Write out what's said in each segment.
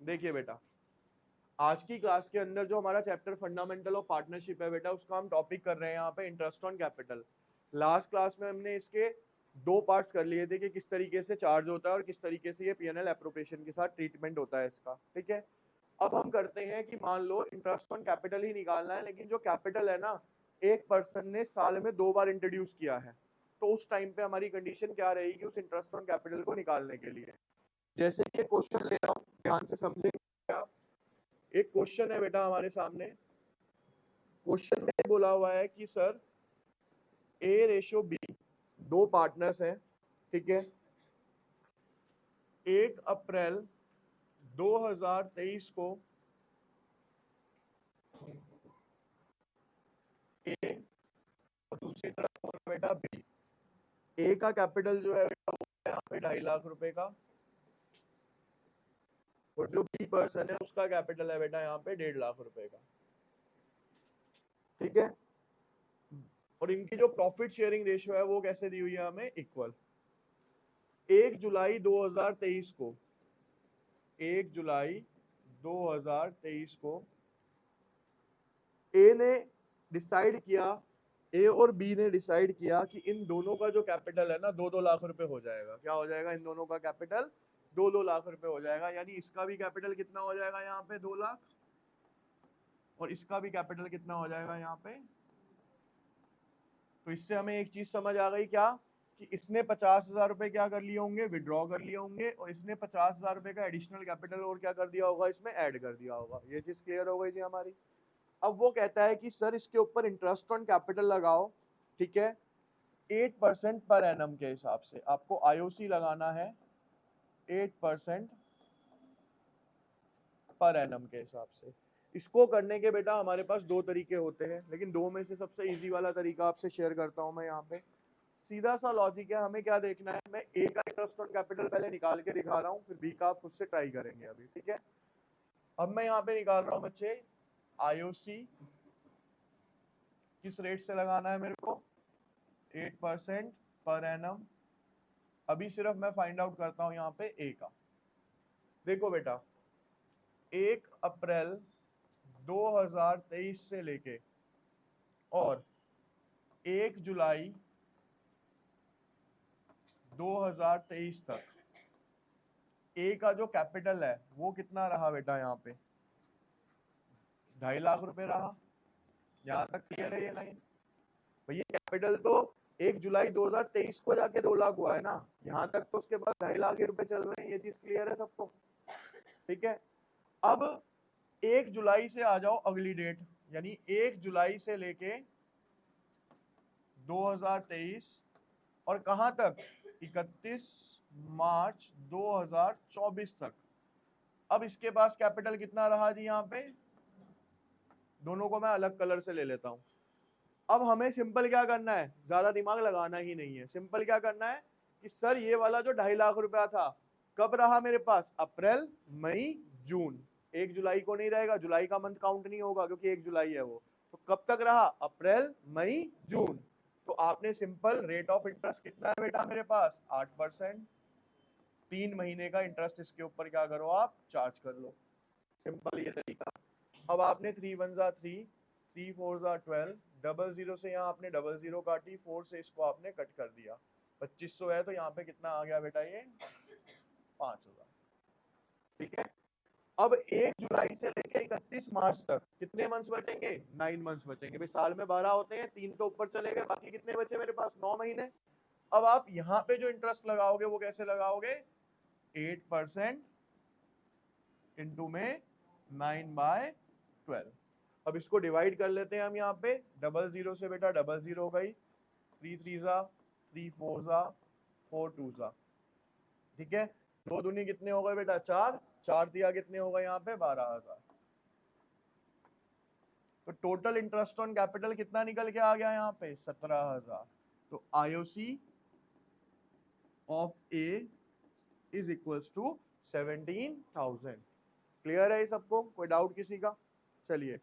देखिए बेटा, आज की क्लास के अंदर जो हमारा चैप्टर फंडामेंटल ऑफ पार्टनरशिप है बेटा, उसका हम टॉपिक कर रहे हैं यहाँ पे interest on capital. Last class में हमने इसके दो पार्ट्स कर लिए थे कि किस तरीके से चार्ज होता है और किस तरीके से ये पीएनएल एप्रोप्रिएशन के साथ ट्रीटमेंट होता है इसका, ठीक है। अब हम करते हैं कि मान लो इंटरेस्ट ऑन कैपिटल ही निकालना है, लेकिन जो कैपिटल है ना, एक पर्सन ने साल में 2 बार इंट्रोड्यूस किया है, तो उस टाइम पे हमारी कंडीशन क्या रहेगी उस इंटरेस्ट ऑन कैपिटल को निकालने के लिए। जैसे कि क्वेश्चन ले रहा हूँ, ध्यान से समझेंगे आप। एक क्वेश्चन है बेटा हमारे सामने। क्वेश्चन में बोला हुआ है कि सर A/B, दो पार्टनर्स हैं, ठीक है। 1 अप्रैल 2023 को ए और दूसरी तरफ होगा बेटा बी। ए का कैपिटल जो है बेटा वो यहाँ पे 2.5 लाख रुपए का, और जो बी पर्सन है उसका कैपिटल है बेटा यहाँ पे 1.5 लाख रुपए का, ठीक है। और इनकी जो प्रॉफिट शेयरिंग रेशियो है वो कैसे दी हुई है हमें, इक्वल। 1 जुलाई 2023 को 1 जुलाई 2023 को ए ने डिसाइड किया, ए और बी ने डिसाइड किया कि इन दोनों का जो कैपिटल है ना 2-2 लाख रुपए हो जाएगा। क्या हो जाएगा, इन दोनों का कैपिटल 2-2 लाख रुपए हो जाएगा। यानी इसका भी कैपिटल कितना हो जाएगा यहाँ पे 2 लाख, और इसका भी कैपिटल कितना हो जाएगा यहाँ पे। तो इससे हमें एक चीज समझ आ गई, क्या कि इसने 50,000 रुपए क्या कर लिए होंगे, विड्रॉ कर लिए होंगे, और इसने 50,000 रुपए का एडिशनल कैपिटल और क्या कर दिया होगा, इसमें ऐड कर दिया होगा। ये चीज क्लियर हो गई जी हमारी। अब वो कहता है कि सर इसके ऊपर इंटरेस्ट ऑन कैपिटल लगाओ, ठीक है, 8% पर एनम के हिसाब से। आपको आईओसी लगाना है 8% पर एनम के हिसाब से। इसको करने के बेटा हमारे पास दो तरीके होते हैं, लेकिन दो में से सबसे इजी वाला तरीका आपसे शेयर करता हूं मैं यहाँ पे। सीधा सा लॉजिक है, हमें क्या देखना है, मैं ए का इंटरेस्ट ऑन कैपिटल पहले निकाल के दिखा रहा हूँ, फिर बी का आप खुद से ट्राई करेंगे अभी, ठीक है। अब मैं यहाँ पे निकाल रहा हूँ बच्चे, आईओसी किस रेट से लगाना है मेरे को, 8% पर एनम। अभी सिर्फ मैं फाइंड आउट करता हूं यहाँ पे ए का। देखो बेटा, 1 अप्रैल 2023 से लेके और 1 जुलाई 2023 तक ए का जो कैपिटल है वो कितना रहा बेटा, यहाँ पे 2.5 लाख रुपए रहा। यहाँ तक क्लियर है ये लाइन भैया। कैपिटल तो 1 जुलाई 2023 को जाके 2 लाख हुआ है ना, यहाँ तक तो उसके बाद 2.5 लाख रुपए चल रहे हैं। ये चीज क्लियर है सबको, ठीक है। अब 1 जुलाई से आ जाओ अगली डेट, यानी 1 जुलाई से लेके 2023 और कहां तक, 31 मार्च 2024 तक। अब इसके पास कैपिटल कितना रहा जी यहाँ पे, दोनों को मैं अलग कलर से ले लेता हूं। अब हमें सिंपल क्या करना है, ज्यादा दिमाग लगाना ही नहीं है। सिंपल क्या करना है कि सर ये वाला जो 2.5 लाख रुपया था कब रहा मेरे पास, अप्रैल मई जून। 1 जुलाई को नहीं रहेगा, जुलाई का मंथ काउंट नहीं होगा क्योंकि 1 जुलाई है वो। तो कब तक रहा, अप्रैल मई जून। तो आपने सिंपल रेट ऑफ इंटरेस्ट कितना है बेटा मेरे पास, 8%। 3 महीने का इंटरेस्ट इसके ऊपर क्या करो आप, चार्ज कर लो। सिंपल ये तरीका। अब आपने 3 1 जा 3, 3 4 जा 12, 00 से यहाँ आपने 00 काटी, 4 से इसको आपने कट कर दिया, 2500 है। तो यहाँ पे कितना आ गया बेटा, ये 5,000, ठीक है। अब 1 जुलाई से लेके 31 मार्च तक कितने मंथ्स बचेंगे, 9 मंथ्स बचेंगे भाई। साल में 12 होते हैं, 3 तो ऊपर चले गए, बाकी कितने बचे मेरे पास, 9 महीने। अब आप यहाँ पे जो इंटरेस्ट लगाओगे वो कैसे लगाओगे, 8% इंटू में 9/12। अब इसको डिवाइड कर लेते हैं हम यहाँ पे, 00 से बेटा 00 हो गई, 3 3 जा 3 4 जा 4 2 जा, ठीक है। 2 दूनी कितने हो गए बेटा, 4, 4 दिया कितने हो गए यहाँ पे, 12,000। तो टोटल इंटरेस्ट ऑन कैपिटल कितना निकल के आ गया यहाँ पे, 17,000। तो IOC of A is equals to 17,000। क्लियर है ये सबको, कोई डाउट किसी का, चलिए।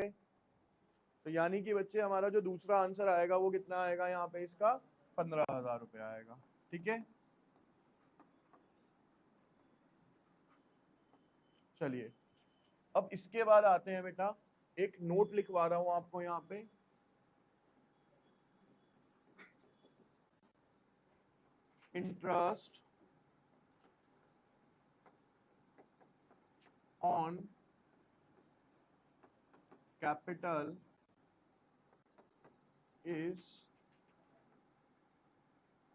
तो यानी कि बच्चे हमारा जो दूसरा आंसर आएगा वो कितना आएगा यहाँ पे, इसका 15,000 रुपये आएगा, ठीक है। चलिए अब इसके बाद आते हैं बेटा, एक नोट लिखवा रहा हूं आपको यहाँ पे, interest on capital is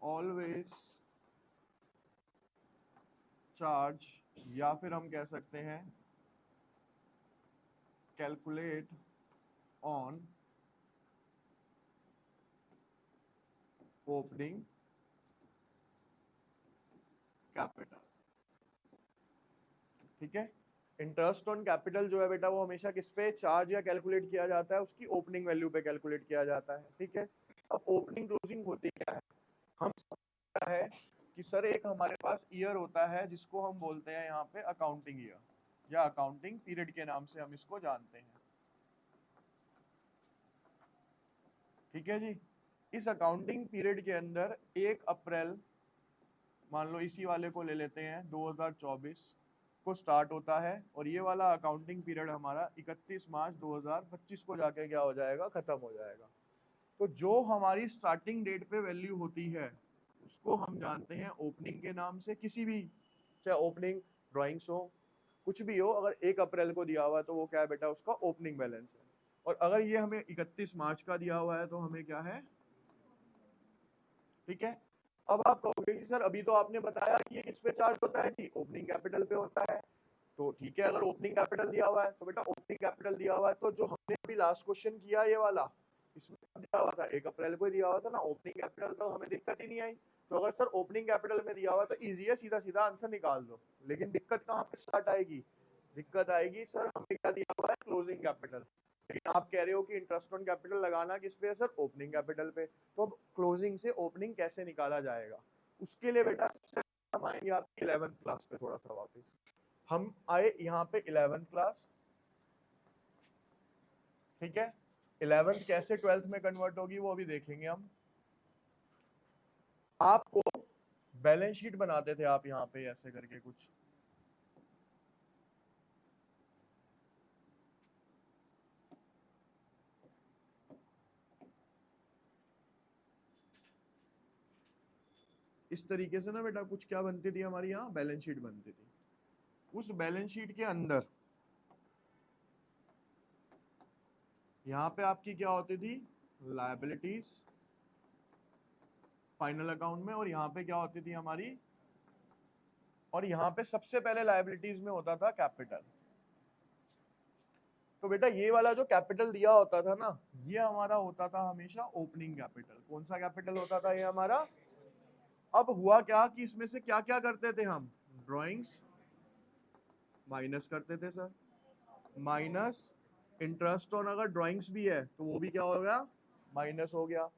always charge, या फिर हम कह सकते हैं कैलकुलेट ऑन ओपनिंग कैपिटल। ठीक है, इंटरेस्ट ऑन कैपिटल जो है बेटा वो हमेशा किस पे चार्ज या कैलकुलेट किया जाता है, उसकी ओपनिंग वैल्यू पे कैलकुलेट किया जाता है। ठीक है, अब ओपनिंग क्लोजिंग होती क्या है, हम समझता है कि सर एक हमारे पास ईयर होता है जिसको हम बोलते हैं यहाँ पे अकाउंटिंग ईयर या अकाउंटिंग पीरियड के नाम से हम इसको जानते हैं। ठीक है जी, इस अकाउंटिंग पीरियड के अंदर 1 अप्रैल, मान लो इसी वाले को ले लेते हैं, 2024 को स्टार्ट होता है और ये वाला अकाउंटिंग पीरियड हमारा 31 मार्च 2025 को जाके क्या हो जाएगा, खत्म हो जाएगा। तो जो हमारी स्टार्टिंग डेट पे वैल्यू होती है उसको हम जानते हैं ओपनिंग के नाम से। किसी भी, चाहे ओपनिंग ड्राइंग्स हो, कुछ भी हो, अगर 1 अप्रैल को दिया हुआ है तो वो क्या है बेटा, उसका ओपनिंग बैलेंस है। और अगर ये हमें 31 मार्च का दिया हुआ है तो हमें क्या है, ठीक है। अब आप कहोगे कि सर अभी तो आपने बताया कि ये किस पे चार्ज होता है जी, ओपनिंग कैपिटल पे होता है। तो ठीक है, अगर ओपनिंग कैपिटल दिया हुआ है तो बेटा ओपनिंग कैपिटल दिया हुआ है, तो जो हमने अभी लास्ट क्वेश्चन किया ये वाला, इसमें दिया हुआ था 1 अप्रैल को दिया हुआ था ना ओपनिंग कैपिटल, तो हमें दिक्कत ही नहीं आई। तो अगर सर ओपनिंग कैपिटल में दिया हुआ तो इजी है, सीधा सीधा आंसर निकाल दो। लेकिन दिक्कत कहाँ पे स्टार्ट आएगी, दिक्कत आएगी सर हमें क्या दिया हुआ है, क्लोजिंग कैपिटल। लेकिन आप कह रहे हो कि इंटरेस्ट ऑन कैपिटल लगाना किस पे है सर, ओपनिंग कैपिटल पे। तो अब क्लोजिंग से ओपनिंग कैसे निकाला जाएगा, उसके लिए बेटा हम आएंगे आपकी 11th क्लास पे थोड़ा सा वापस। हम आए यहाँ पे 11th क्लास, ठीक है। 11th कैसे 12th में कन्वर्ट होगी वो अभी देखेंगे हम। आपको बैलेंस शीट बनाते थे आप यहाँ पे ऐसे करके कुछ, इस तरीके से ना बेटा, कुछ क्या बनती थी हमारी यहाँ बैलेंस शीट बनती थी। उस बैलेंस शीट के अंदर यहाँ पे आपकी क्या होती थी, लायबिलिटीज फाइनल अकाउंट में, और यहाँ पे क्या होती थी हमारी, और यहाँ पे सबसे पहले लायबिलिटीज में होता था कैपिटल। तो बेटा ये वाला जो कैपिटल दिया होता था ना, ये हमारा होता था हमेशा ओपनिंग कैपिटल। कौन सा कैपिटल होता था ये हमारा। अब हुआ क्या कि इसमें से क्या क्या करते थे हम, ड्राइंग्स माइनस करते थे सर, माइनस इंटरेस्ट ऑन, अगर ड्राइंग्स भी है तो वो भी क्या हो गया, माइनस हो गया।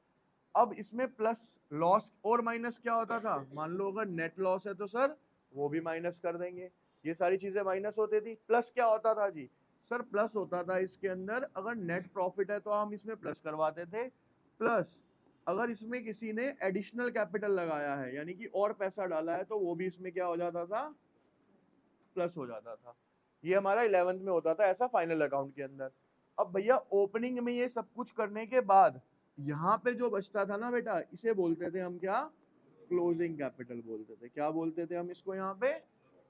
अब इसमें प्लस लॉस और माइनस क्या होता था, मान लो अगर नेट लॉस है तो सर वो भी माइनस कर देंगे। ये सारी चीजें माइनस होती थी। प्लस क्या होता था जी, सर प्लस होता था इसके अंदर अगर नेट प्रॉफिट है तो हम इसमें प्लस करवाते थे। प्लस अगर इसमें किसी ने एडिशनल कैपिटल लगाया है, यानी कि और पैसा डाला है, तो वो भी इसमें क्या हो जाता था, प्लस हो जाता था। ये हमारा 11th में होता था ऐसा फाइनल अकाउंट के अंदर। अब भैया ओपनिंग में ये सब कुछ करने के बाद यहाँ पे जो बचता था ना बेटा, इसे बोलते थे हम क्या, क्लोजिंग कैपिटल बोलते थे। क्या बोलते थे हम इसको यहाँ पे,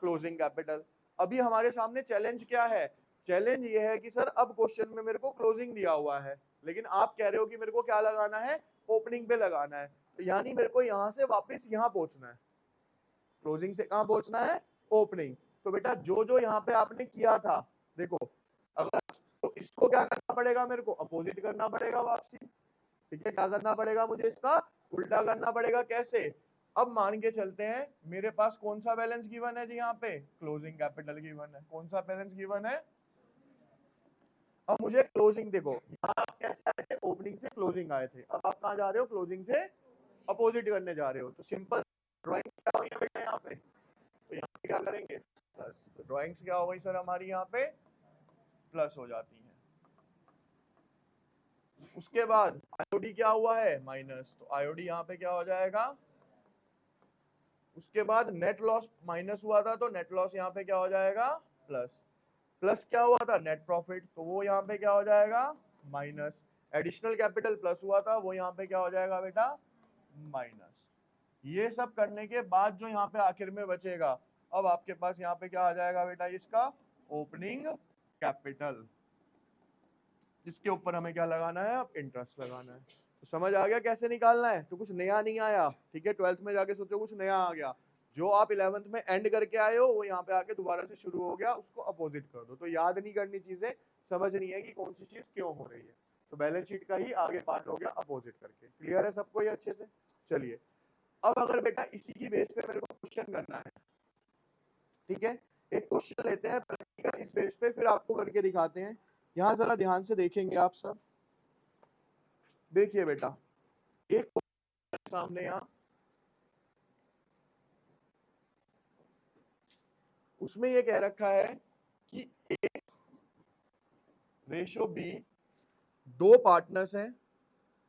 क्लोजिंग कैपिटल। अभी हमारे सामने चैलेंज क्या है, चैलेंज ये है कि सर अब क्वेश्चन में मेरे को क्लोजिंग दिया हुआ है, लेकिन आप कह रहे हो कि मेरे को क्या लगाना है, ओपनिंग पे लगाना है। तो यानी मेरे को यहाँ से वापस यहाँ पहुंचना है, क्लोजिंग से कहाँ पहुंचना है, ओपनिंग। तो बेटा जो जो यहाँ पे आपने किया था, देखो अगर तो इसको क्या करना पड़ेगा, मेरे को अपोजिट करना पड़ेगा वापसी। ठीक है, क्या करना पड़ेगा मुझे, इसका उल्टा करना पड़ेगा। कैसे, अब मान के चलते हैं मेरे पास कौन सा बैलेंस गिवन है जी, यहाँ पे क्लोजिंग कैपिटल गिवन है। कौन सा बैलेंस गिवन है, अब मुझे क्लोजिंग, देखो यहाँ आप कैसे आए थे, ओपनिंग से क्लोजिंग आए थे, अब आप कहाँ जा रहे हो, क्लोजिंग से अपोजिट करने जा रहे हो। तो सिंपल ड्राइंग क्या हुई है बेटा यहाँ पे, तो यहाँ पे क्या करेंगे प्लस। तो ड्राइंग्स क्या हो गई सर हमारी यहाँ पे प्लस हो जाती है। उसके बाद आईओडी क्या हुआ है, माइनस, तो आईओडी यहाँ पे क्या हो जाएगा। उसके बाद नेट लॉस माइनस हुआ था तो नेट लॉस यहाँ पे क्या हो जाएगा, प्लस। प्लस क्या हुआ था, नेट प्रॉफिट, तो वो यहाँ पे क्या हो जाएगा, माइनस। एडिशनल कैपिटल प्लस हुआ था, वो यहाँ पे क्या हो जाएगा बेटा, माइनस। ये सब करने के बाद जो यहाँ पे आखिर में बचेगा, अब आपके पास यहाँ पे क्या आ जाएगा बेटा, इसका ओपनिंग कैपिटल, जिसके ऊपर हमें क्या लगाना है, अब इंटरेस्ट लगाना है। तो समझ आ गया कैसे निकालना है, तो कुछ नया नहीं आया, ठीक है। 12th में जाके सोचो कुछ नया आ गया, जो आप 11th में एंड करके आए हो वो यहाँ पे आके दोबारा से शुरू हो गया, उसको अपोजिट कर दो। तो याद नहीं करनी चीजें, समझनी है कि कौन सी चीज क्यों हो रही है। तो बैलेंस शीट का ही आगे पार्ट हो गया अपोजिट करके। क्लियर है सबको ये अच्छे से? चलिए, अब अगर बेटा इसी की बेस पे मेरे को क्वेश्चन करना है, ठीक है, एक क्वेश्चन लेते हैं प्रैक्टिकल इस बेस पे, फिर आपको करके दिखाते हैं। यहाँ जरा ध्यान से देखेंगे आप सब। देखिए बेटा, एक सामने यहाँ, उसमें ये कह रखा है कि A रेशो B दो पार्टनर्स हैं,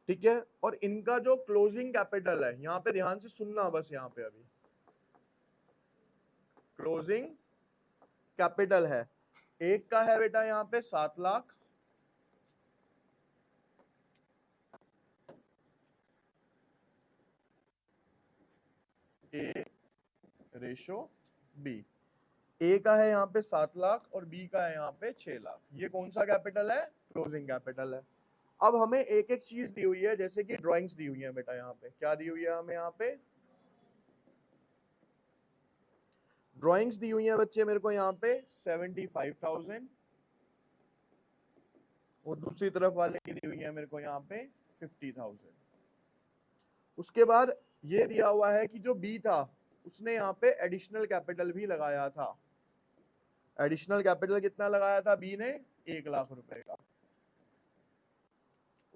ठीक है, और इनका जो क्लोजिंग कैपिटल है, यहाँ पे ध्यान से सुनना बस, यहाँ पे अभी क्लोजिंग कैपिटल है, एक का है बेटा यहाँ पे 7 लाख, A रेशो B, ए का है यहाँ पे 7 लाख और बी का है यहाँ पे 6 लाख। ये कौन सा कैपिटल है, क्लोजिंग कैपिटल है। अब हमें एक एक चीज दी हुई है, जैसे कि ड्राइंग्स दी हुई है बेटा, यहाँ पे क्या दी हुई है हमें, यहाँ पे ड्राइंग्स दी हुई है बच्चे मेरे को, यहाँ पे 75,000 और दूसरी तरफ वाले की दी हुई है मेरे को यहाँ पे 50,000। उसके बाद ये दिया हुआ है कि जो बी था उसने यहाँ पे एडिशनल कैपिटल भी लगाया था। एडिशनल कैपिटल कितना लगाया था बी ने, 1 लाख रुपए का।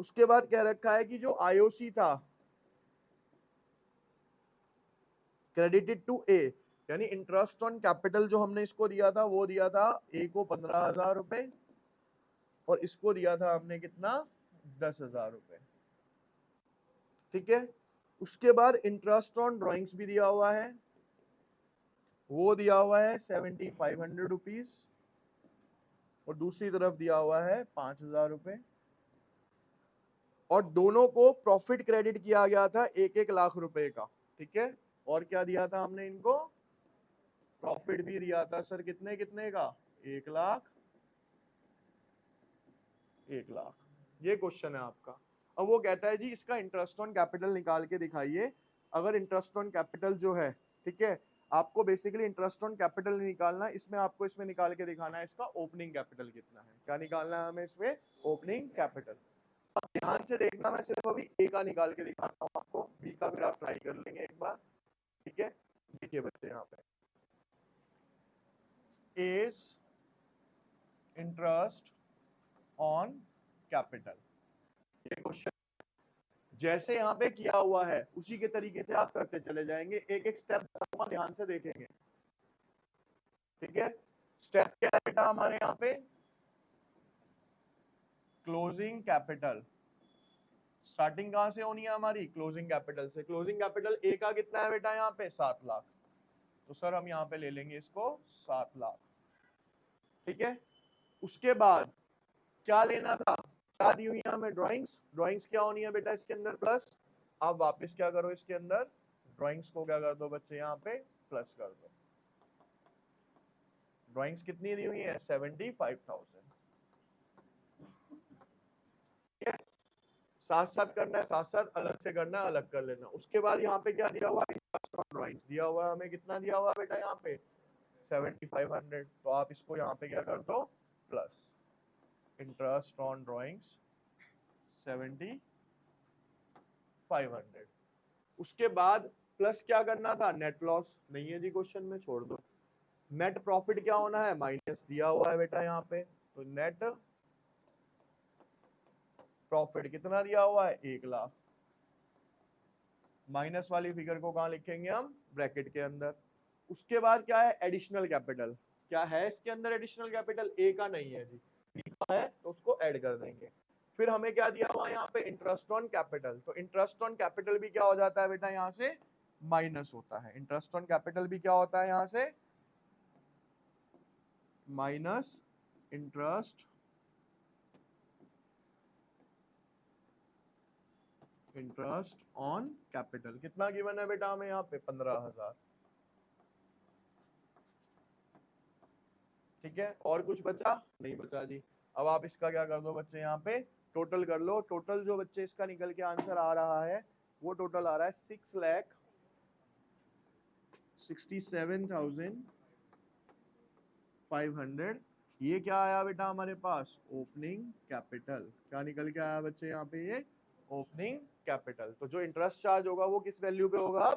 उसके बाद कह रखा है कि जो आईओसी था क्रेडिटेड टू ए, यानी इंटरेस्ट ऑन कैपिटल जो हमने इसको दिया था, वो दिया था ए को 15,000 रुपए और इसको दिया था हमने कितना, 10,000 रुपए, ठीक है। उसके बाद इंटरेस्ट ऑन ड्रॉइंग्स भी दिया हुआ है, वो दिया हुआ है 7,500 रुपीज और दूसरी तरफ दिया हुआ है 5,000 रुपए, और दोनों को प्रॉफिट क्रेडिट किया गया था 1-1 लाख रुपए का, ठीक है। और क्या दिया था हमने इनको, प्रॉफिट भी दिया था सर, कितने कितने का, 1 लाख 1 लाख। ये क्वेश्चन है आपका। अब वो कहता है जी इसका इंटरेस्ट ऑन कैपिटल निकाल के दिखाइए। अगर इंटरेस्ट ऑन कैपिटल जो है, ठीक है, आपको बेसिकली इंटरेस्ट ऑन कैपिटल निकालना है, इसमें आपको इसमें निकाल के दिखाना है इसका ओपनिंग कैपिटल कितना है। क्या निकालना है हमें इसमें, ओपनिंग कैपिटल। अब ध्यान से देखना, मैं सिर्फ अभी ए का निकाल के दिखाता हूँ आपको, बी का फिर आप ट्राई कर लेंगे एक बार, ठीक है। देखिए बच्चे यहाँ पे इज इंटरेस्ट ऑन कैपिटल, ये क्वेश्चन जैसे यहाँ पे किया हुआ है उसी के तरीके से आप करते चले जाएंगे, एक एक स्टेप बताऊंगा, ध्यान से देखेंगे, ठीक है। स्टेप क्या है बेटा हमारे यहाँ पे, क्लोजिंग कैपिटल। स्टार्टिंग कहां से होनी है हमारी, क्लोजिंग कैपिटल से। क्लोजिंग कैपिटल ए का कितना है बेटा यहाँ पे, 7 लाख, तो सर हम यहाँ पे ले लेंगे इसको 7 लाख, ठीक है। उसके बाद क्या लेना था, क्या दी हुई है हमें, ड्राइंग्स। ड्राइंग्स क्या होनी है बेटा इसके अंदर, प्लस। आप वापस क्या करो इसके अंदर, ड्राइंग्स को क्या कर दो बच्चे यहाँ पे, प्लस कर दो। ड्राइंग्स कितनी दी हुई है, 75,000, ठीक है। साथ साथ करना है, साथ साथ अलग से करना है, अलग कर लेना। उसके बाद यहाँ पे क्या दिया हुआ है, ड्राइंग्स दिया हुआ है हमें, कितना दिया हुआ है बेटा यहाँ पे, 7,500। तो आप इसको यहाँ पे क्या कर दो, प्लस इंटरेस्ट ऑन ड्राइंग्स 7,500। उसके बाद प्लस क्या करना था, नेट लॉस नहीं है जी क्वेश्चन में, छोड़ दो। नेट प्रॉफिट क्या होना है, माइनस दिया हुआ है बेटा यहाँ पे, तो नेट प्रॉफिट कितना दिया हुआ है, 1 लाख। माइनस वाली फिगर को कहां लिखेंगे हम, ब्रैकेट के अंदर। उसके बाद क्या है, एडिशनल कैपिटल। क्या है इसके अंदर एडिशनल कैपिटल, ए का नहीं है जी, बी का है, तो उसको ऐड कर देंगे। फिर हमें क्या दिया हुआ है यहाँ पे, इंटरेस्ट ऑन कैपिटल। तो इंटरेस्ट ऑन कैपिटल भी क्या हो जाता है बेटा यहाँ से, माइनस होता है। इंटरेस्ट ऑन कैपिटल भी क्या होता है यहाँ से, माइनस इंटरेस्ट ऑन कैपिटल कितना गिवन है बेटा हमें यहाँ पे 15,000। ठीक है, और कुछ बचा नहीं बचा जी। अब आप इसका क्या कर दो बच्चे, यहाँ पे टोटल कर लो। टोटल जो बच्चे इसका निकल के आंसर आ रहा है वो टोटल आ रहा है 6,67,500। ये क्या आया बेटा हमारे पास, ओपनिंग कैपिटल। क्या निकल के आया बच्चे यहाँ पे, ये ओपनिंग कैपिटल। तो जो इंटरेस्ट चार्ज होगा वो किस वैल्यू पे होगा,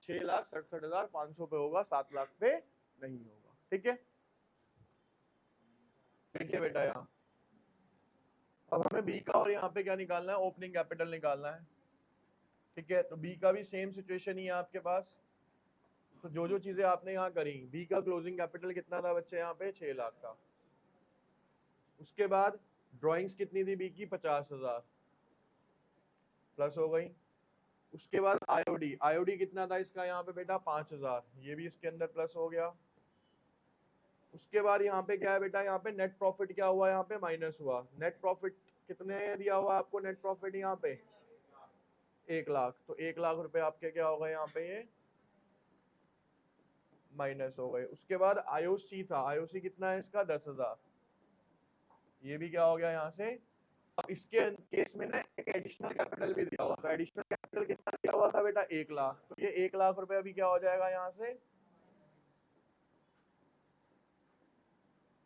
6,67,500 पे होगा, 7 लाख पे नहीं होगा। ठीक है, देखिए बेटा यहाँ अब हमें बी का और यहाँ पे क्या निकालना है, ओपनिंग कैपिटल निकालना है। ठीक है, तो बी का भी सेम सिचुएशन ही है आपके पास। तो जो जो चीजें आपने यहाँ करी, बी का क्लोजिंग कैपिटल कितना था बच्चे यहाँ पे, 6 लाख का। उसके बाद ड्राइंग्स कितनी थी बी की, 50,000 प्लस हो गई। उसके बाद आईओडी, आईओडी कितना था इसका यहाँ पे बेटा, 5,000, ये भी इसके अंदर प्लस हो गया। उसके बाद यहाँ पे क्या है बेटा, यहाँ पे नेट प्रॉफिट क्या हुआ, यहाँ पे माइनस हुआ। नेट प्रॉफिट कितने दिया हुआ आपको, नेट प्रॉफिट यहाँ पे 1 लाख। तो 1 लाख रुपए आपके क्या हो गए यहाँ पे, ये माइनस हो गए। उसके बाद आईओसी था, आईओसी कितना है इसका, 10,000, ये भी क्या हो गया यहाँ से। अब इसके केस में ना एक एडिशनल कैपिटल भी दिया हुआ था। एडिशनल कैपिटल कितना दिया हुआ था बेटा, 1 लाख। तो ये 1 लाख रुपए अभी क्या हो जाएगा यहाँ से।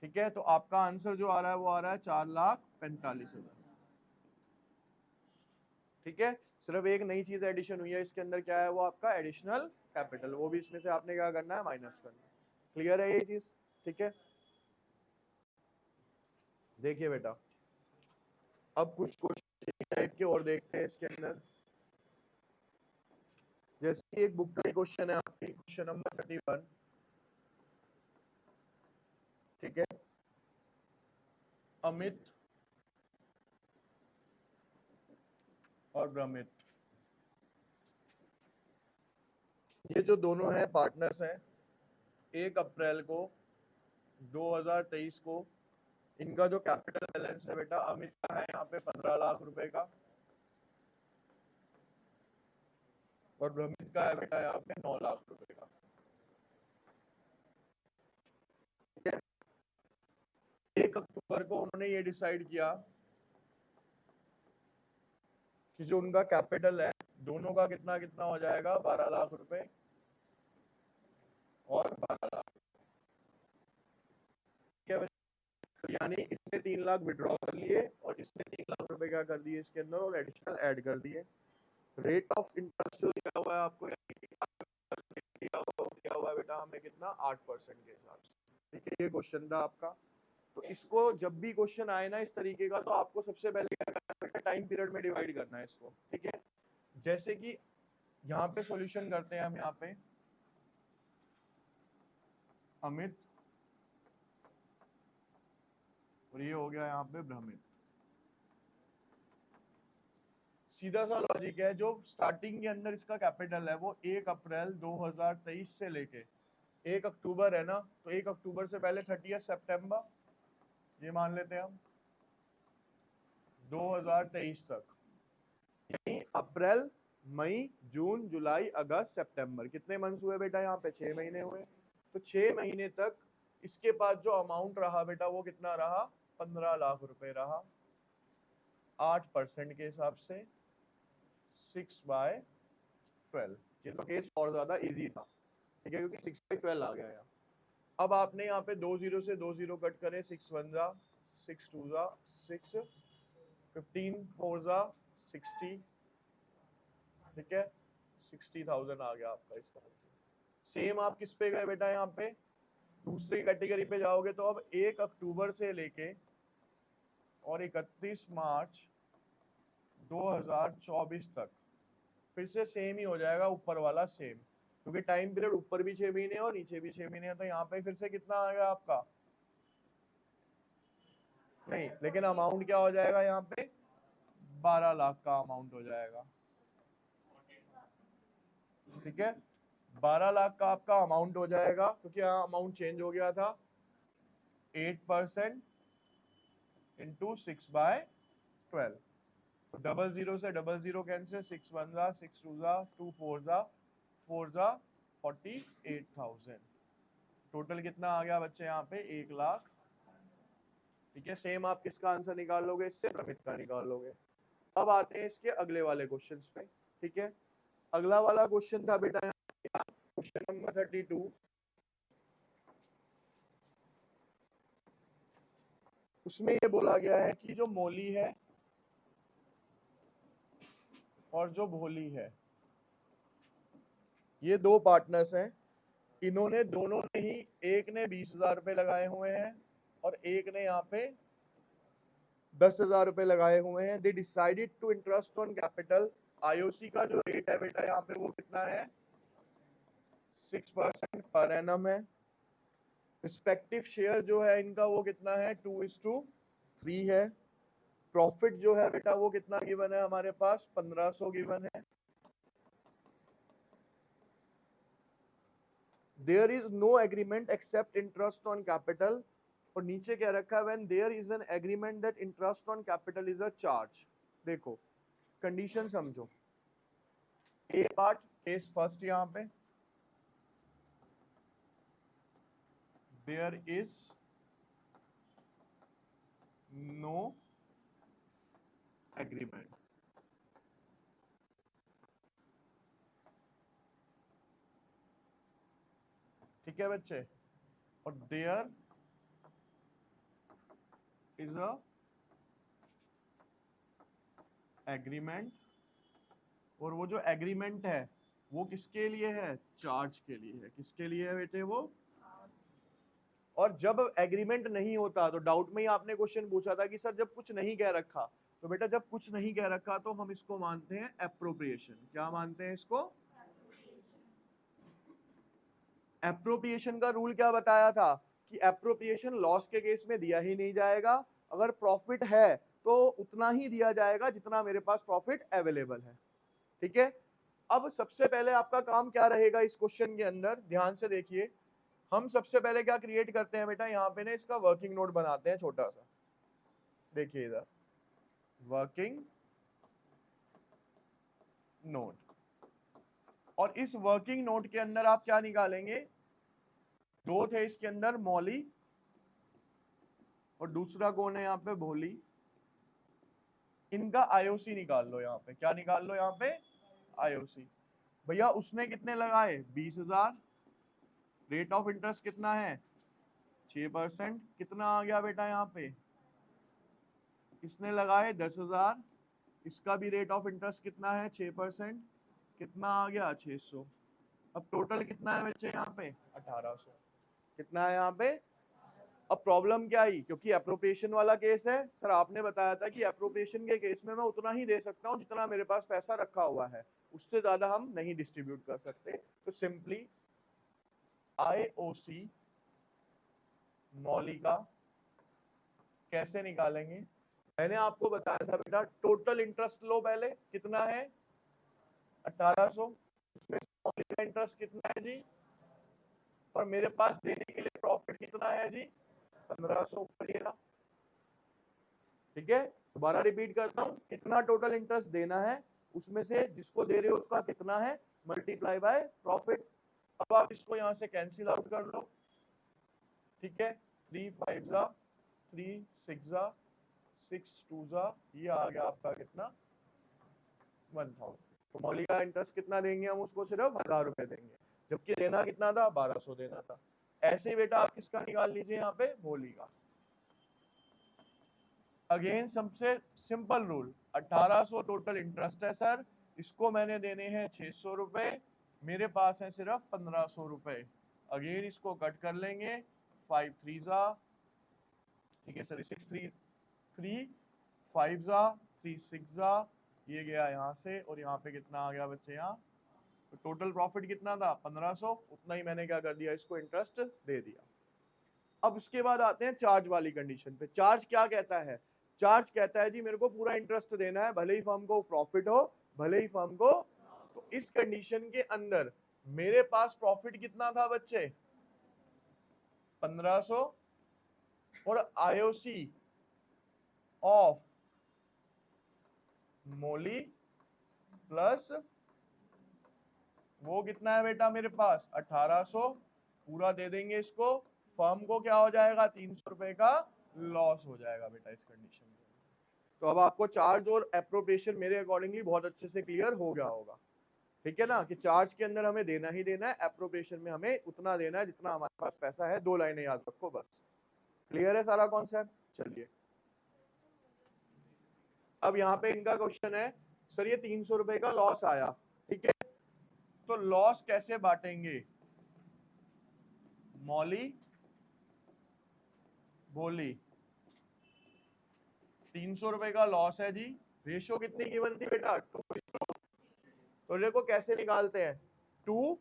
ठीक है, तो आपका आंसर जो आ रहा है वो आ रहा है 4,45,000। ठीक है, सिर्फ एक नई चीज एडिशन हुई है इसके अंदर, क्या है वो, आपका एडिशनल कैपिटल। वो भी इसमें से आपने क्या करना है, माइनस करना है। क्लियर है ये चीज। ठीक है, देखिए बेटा अब कुछ क्वेश्चन टाइप के और देखते हैं इसके अंदर। जैसे एक बुक का क्वेश्चन है आपकी, क्वेश्चन नंबर 31। ठीक है, अमित और ब्रह्मित, ये जो दोनों हैं पार्टनर्स हैं, 1 अप्रैल को 2023 को इनका जो कैपिटल बैलेंस है बेटा, अमित का है यहाँ पे 15 लाख रुपए का, और ब्रह्मित का है बेटा यहाँ पे 9 लाख रुपए का। ठीक है, 1 अक्टूबर को उन्होंने ये डिसाइड किया कि जो उनका कैपिटल है दोनों का कितना कितना हो जाएगा, 12 लाख रुपए और 12 लाख। क्या, यानी इसने 3 लाख विड्रॉ कर लिए और इसने 3 लाख रुपए क्या कर दिए इसके अंदर, और एडिशनल ऐड कर दिए। रेट ऑफ इंटरेस्ट जो दिया हुआ है आपको, दिया हुआ है बेटा हमें कितना, 8% के हिसाब से। ठीक है, ये क्वेश्चन था आपका। तो इसको जब भी क्वेश्चन आए ना इस तरीके का, तो आपको सबसे पहले क्या करना है, टाइम पीरियड में डिवाइड करना है इसको। ठीक है, जैसे कि यहाँ पे सॉल्यूशन करते हैं हम, यहाँ पे अमित और ये हो गया यहाँ पे ब्रह्मित। सीधा सा लॉजिक है, जो स्टार्टिंग के अंदर इसका कैपिटल है वो 1 अप्रैल 2023 से लेके 1 अक्टूबर है ना, तो 1 अक्टूबर से पहले 30 सितंबर, ये मान लेते हैं हम 2023 तक, यानी अप्रैल मई जून जुलाई अगस्त सितंबर, कितने मंथ्स हुए बेटा यहाँ पे, 6 महीने हुए। तो 6 महीने तक इसके पास जो अमाउंट रहा बेटा वो कितना रहा, 15 लाख रुपए रहा। 8% के हिसाब से 6/12। ये तो केस और ज्यादा इजी था, ठीक है, क्योंकि 6/12 आ गया यहाँ। अब आपने यहाँ पे 2 जीरो से 2 जीरो कट करे, 6 1 जा 6 2 जा 6, 15 4 जा 60। ठीक है, 60,000 आ गया आपका इसका। सेम आप किस पे गए बेटा, यहाँ पे दूसरी कैटेगरी पे जाओगे तो अब 1 अक्टूबर से लेके और 31 मार्च 2024 तक फिर से सेम ही हो जाएगा, ऊपर वाला सेम, क्योंकि टाइम पीरियड ऊपर भी 6 महीने और नीचे भी 6 महीने है। तो यहाँ पे फिर से कितना आएगा आपका, नहीं, लेकिन अमाउंट क्या हो जाएगा यहाँ पे, 12 लाख का अमाउंट हो जाएगा। ठीक है, 12 लाख का आपका अमाउंट हो जाएगा, क्योंकि यहाँ अमाउंट चेंज हो गया था। 8% इंटू 6/12। डबल जीरो से डबल जीरो कैंसिल, 6 1 जा 6 2 जा 2 4 जा 4 जा 48,000। टोटल कितना आ गया बच्चे यहाँ पे? 1,00,000। ठीक है, सेम आप किसका आंसर निकालोगे? इससे प्रमित का निकालोगे। अब आते हैं इसके अगले वाले क्वेश्चंस पे। ठीक है, अगला वाला क्वेश्चन था बेटा क्वेश्चन नंबर 32। उसमें ये बोला गया है कि जो मोली है और जो भोली है, ये दो पार्टनर्स हैं। इन्होंने दोनों ने ही, एक ने 20,000 रुपए लगाए हुए हैं और एक ने यहाँ पे 10,000 रुपए लगाए हुए हैं। They decided to interest on capital. IOC का जो रेट है बेटा यहाँ पे वो कितना है? 6% पर एनम है। रिस्पेक्टिव शेयर जो है इनका वो कितना है? 2:3 है। प्रॉफिट जो है बेटा वो कितना गिवन है हमारे पास? 1500 गिवन है। There is no agreement except interest on capital. और नीचे क्या रखा है? When there is an agreement that interest on capital is a charge. देखो कंडीशन समझो। ए पार्ट, केस फर्स्ट, यहाँ पे देयर इज नो एग्रीमेंट। ठीक है बच्चे, और देयर इज अ एग्रीमेंट। और वो जो एग्रीमेंट है वो किसके लिए है? चार्ज के लिए है। किसके लिए है बेटे? वो। और जब एग्रीमेंट नहीं होता तो डाउट में ही आपने क्वेश्चन पूछा था कि सर जब कुछ नहीं कह रखा, तो बेटा जब कुछ नहीं कह रखा तो हम इसको मानते हैं एप्रोप्रिएशन। क्या मानते हैं इसको? एप्रोप्रिएशन का रूल क्या बताया था कि एप्रोप्रिएशन लॉस के केस में दिया ही नहीं जाएगा। अगर प्रॉफिट है तो उतना ही दिया जाएगा जितना मेरे पास प्रॉफिट अवेलेबल है। ठीक है, अब सबसे पहले आपका काम क्या रहेगा इस क्वेश्चन के अंदर? ध्यान से देखिए। हम सबसे पहले क्या क्रिएट करते हैं बेटा? यहाँ पे ना इसका वर्किंग नोट बनाते हैं छोटा सा। देखिए इधर वर्किंग नोट। और इस वर्किंग नोट के अंदर आप क्या निकालेंगे? दो थे इसके अंदर, मौली और दूसरा कौन है यहाँ पे? भोली। इनका आईओसी निकाल लो। यहाँ पे क्या निकाल लो? यहाँ पे आईओसी। भैया उसने कितने लगाए? 20,000। रेट ऑफ इंटरेस्ट कितना है? 6%। कितना आ गया बेटा यहाँ पे? इसने लगाए 10,000। इसका भी रेट ऑफ इंटरेस्ट कितना है? 6%। कितना आ गया? 600। अब टोटल कितना है बच्चे यहाँ पे? 1800। कितना है यहाँ पे? अब प्रॉब्लम क्या आई? क्योंकि अप्रोप्रिएशन वाला केस है। सर आपने बताया था कि अप्रोप्रिएशन के केस में मैं उतना ही दे सकता हूँ जितना मेरे पास पैसा रखा हुआ है, उससे ज्यादा हम नहीं डिस्ट्रीब्यूट कर सकते। तो सिंपली आईओसी मौलिका कैसे निकालेंगे? मैंने आपको बताया था बेटा टोटल इंटरेस्ट लो पहले। कितना है? 1800। उसमें मौलिका इंटरेस्ट कितना है जी? और मेरे पास देने के लिए प्रॉफिट कितना है जी? 1500 ऊपर ये रहा। ठीक है, दोबारा रिपीट करता हूं। कितना टोटल इंटरेस्ट देना है, उसमें से जिसको दे रहे हो उसका कितना है, मल्टीप्लाई बाय प्रॉफिट। अब आप इसको यहां से कैंसिल आउट कर लो। ठीक है, 3 5 जा 3 6 जा 6 2 जा, ये आ गया आपका कितना? 1000। तो मौलिका इंटरेस्ट कितना देंगे हम उसको? सिर्फ 1000 रुपए देंगे, जबकि देना कितना था? 1200 देना था। ऐसे ही बेटा आप किसका निकाल लीजिए यहाँ पे? भोली का। अगेन सबसे सिंपल रूल, 1800 टोटल इंटरेस्ट है सर, इसको मैंने देने हैं 600 रुपए, मेरे पास है सिर्फ 1500 रुपए। अगेन इसको कट कर लेंगे, 5 3 जा, ठीक है सर, 6 3 3 5 जा 3 6 जा, ये गया यहाँ से, और यहाँ पे कितना आ गया बच्चे? यहाँ तो टोटल प्रॉफिट कितना था? 1500। उतना ही मैंने क्या कर दिया? इसको इंटरेस्ट दे दिया। अब उसके बाद आते हैं चार्ज वाली कंडीशन पे। चार्ज क्या कहता है? चार्ज कहता है जी मेरे को पूरा इंटरेस्ट देना है, भले ही फर्म को प्रॉफिट हो, भले ही फर्म को। तो इस कंडीशन के अंदर मेरे पास प्रॉफिट कितना था बच्चे? 1500। और आईओसी ऑफ मोली प्लस वो कितना है बेटा मेरे पास 1800 पूरा दे देंगे इसको, फर्म को क्या हो जाएगा 300 रुपए का लॉस हो जाएगा बेटा इस कंडीशन में। तो अब आपको चार्ज और एप्रोप्रिएशन मेरे अकॉर्डिंगली बहुत अच्छे से क्लियर हो गया होगा, ठीक है ना, कि चार्ज के अंदर हमें देना ही देना है, एप्रोप्रिएशन में हमें उतना देना है जितना हमारे पास पैसा है। 2 लाइनें याद रखो बस, क्लियर है सारा कॉन्सेप्ट। चलिए अब यहाँ पे इनका क्वेश्चन है सर ये 300 रुपए का लॉस आया, ठीक है, तो लॉस कैसे बांटेंगे, मौली बोली 300 रुपए का लॉस है जी, रेशो कितनी गिवन थी बेटा 2:2, तो देखो कैसे निकालते हैं, 2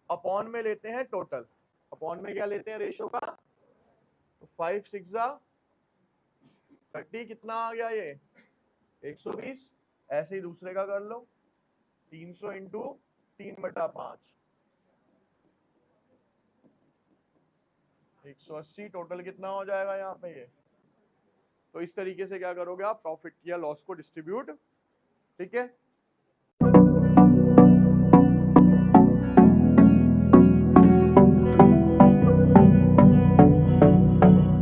अपॉन में लेते हैं टोटल, अपॉन में क्या लेते हैं रेशो का, तो 5 6 30 कितना आ गया ये 120, ऐसे ही दूसरे का कर लो 300 इंटू 3/5 180, टोटल कितना हो जाएगा यहाँ पे ये। तो इस तरीके से क्या करोगे आप प्रॉफिट या लॉस को डिस्ट्रीब्यूट, ठीक है।